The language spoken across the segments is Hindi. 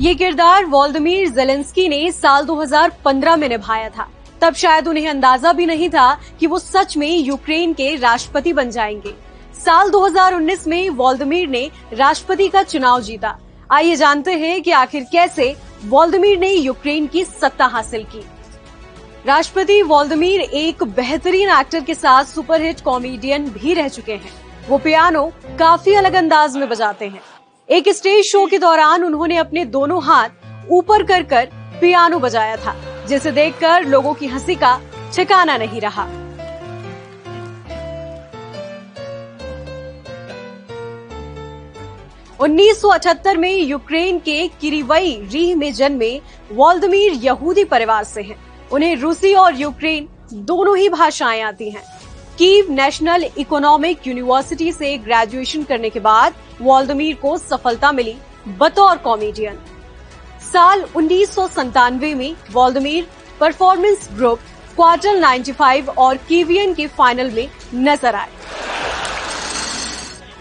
ये किरदार वोल्दिमीर ज़ेलेंस्की ने साल 2015 में निभाया था। तब शायद उन्हें अंदाजा भी नहीं था कि वो सच में यूक्रेन के राष्ट्रपति बन जाएंगे। साल 2019 में वोल्दिमीर ने राष्ट्रपति का चुनाव जीता। आइए जानते हैं कि आखिर कैसे वोल्दिमीर ने यूक्रेन की सत्ता हासिल की। राष्ट्रपति वोल्दिमीर एक बेहतरीन एक्टर के साथ सुपरहिट कॉमेडियन भी रह चुके हैं। वो पियानो काफी अलग अंदाज में बजाते हैं। एक स्टेज शो के दौरान उन्होंने अपने दोनों हाथ ऊपर कर पियानो बजाया था, जिसे देखकर लोगों की हंसी का ठिकाना नहीं रहा। उन्नीस में यूक्रेन के किरीवई रीह में जन्मे वोल्दिमीर यहूदी परिवार से हैं। उन्हें रूसी और यूक्रेन दोनों ही भाषाएं आती हैं। कीव नेशनल इकोनॉमिक यूनिवर्सिटी से ग्रेजुएशन करने के बाद वोल्दिमीर को सफलता मिली बतौर कॉमेडियन। साल 1997 में वोल्दिमीर परफॉर्मेंस ग्रुप क्वार्टर 95 और कीवियन के फाइनल में नजर आए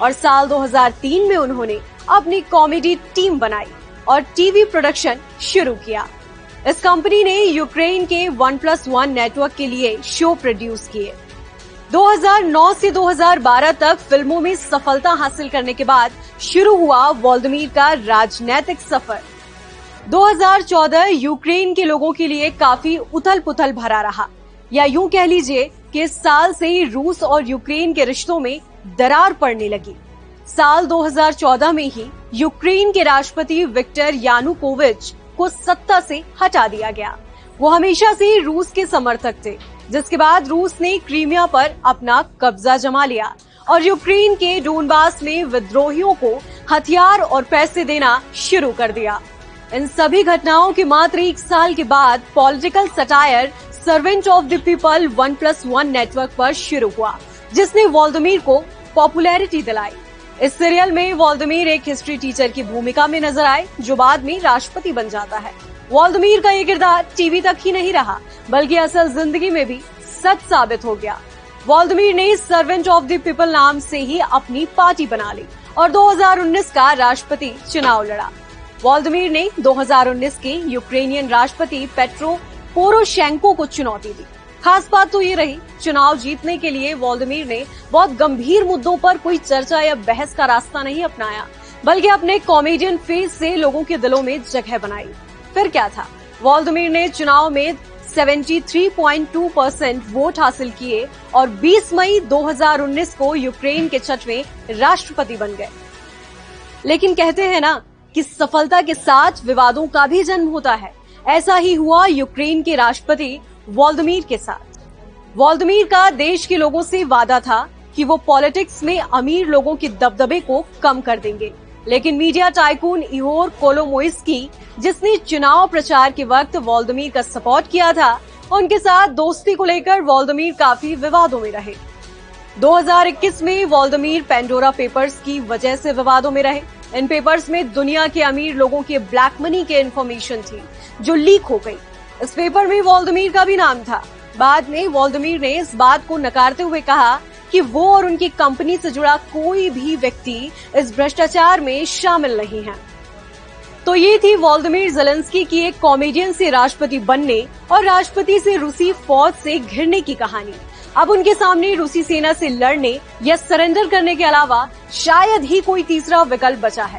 और साल 2003 में उन्होंने अपनी कॉमेडी टीम बनाई और टीवी प्रोडक्शन शुरू किया। इस कंपनी ने यूक्रेन के 1+1 नेटवर्क के लिए शो प्रोड्यूस किए। 2009 से 2012 तक फिल्मों में सफलता हासिल करने के बाद शुरू हुआ वोल्दिमीर का राजनीतिक सफर। 2014 यूक्रेन के लोगों के लिए काफी उथल पुथल भरा रहा, या यूं कह लीजिए कि इस साल से ही रूस और यूक्रेन के रिश्तों में दरार पड़ने लगी। साल 2014 में ही यूक्रेन के राष्ट्रपति विक्टर यानुकोविच को सत्ता से हटा दिया गया। वो हमेशा से रूस के समर्थक थे, जिसके बाद रूस ने क्रीमिया पर अपना कब्जा जमा लिया और यूक्रेन के डोनबास में विद्रोहियों को हथियार और पैसे देना शुरू कर दिया। इन सभी घटनाओं के मात्र एक साल के बाद political satire servant of the people 1+1 network पर शुरू हुआ, जिसने वोल्दिमीर को पॉपुलैरिटी दिलाई। इस सीरियल में वोल्दिमीर एक हिस्ट्री टीचर की भूमिका में नजर आए, जो बाद में राष्ट्रपति बन जाता है। वोल्दिमीर का ये किरदार टीवी तक ही नहीं रहा, बल्कि असल जिंदगी में भी सच साबित हो गया। वोल्दिमीर ने सर्वेंट ऑफ द पीपल नाम से ही अपनी पार्टी बना ली और 2019 का राष्ट्रपति चुनाव लड़ा। वोल्दिमीर ने 2019 के यूक्रेनियन राष्ट्रपति पेट्रो पोरोशेंको को चुनौती दी। खास बात तो ये रही, चुनाव जीतने के लिए वोल्दिमीर ने बहुत गंभीर मुद्दों पर कोई चर्चा या बहस का रास्ता नहीं अपनाया, बल्कि अपने कॉमेडियन फेस से लोगों के दिलों में जगह बनाई। फिर क्या था, वोल्दिमीर ने चुनाव में 73.2% वोट हासिल किए और 20 मई 2019 को यूक्रेन के 6वें राष्ट्रपति बन गए। लेकिन कहते हैं ना कि सफलता के साथ विवादों का भी जन्म होता है। ऐसा ही हुआ यूक्रेन के राष्ट्रपति वोल्दिमीर के साथ। वोल्दिमीर का देश के लोगों से वादा था कि वो पॉलिटिक्स में अमीर लोगों के दबदबे को कम कर देंगे, लेकिन मीडिया टाइकून इहोर कोलोमोइस्की, जिसने चुनाव प्रचार के वक्त वोल्दिमीर का सपोर्ट किया था, उनके साथ दोस्ती को लेकर वोल्दिमीर काफी विवादों में रहे। 2021 में वोल्दिमीर पेंडोरा पेपर्स की वजह से विवादों में रहे। इन पेपर्स में दुनिया के अमीर लोगों के ब्लैक मनी के इन्फॉर्मेशन थी, जो लीक हो गई। इस पेपर में वोल्दिमीर का भी नाम था। बाद में वोल्दिमीर ने इस बात को नकारते हुए कहा कि वो और उनकी कंपनी से जुड़ा कोई भी व्यक्ति इस भ्रष्टाचार में शामिल नहीं है। तो ये थी वोल्दिमीर ज़ेलेंस्की की एक कॉमेडियन से राष्ट्रपति बनने और राष्ट्रपति से रूसी फौज से घिरने की कहानी। अब उनके सामने रूसी सेना से लड़ने या सरेंडर करने के अलावा शायद ही कोई तीसरा विकल्प बचा है।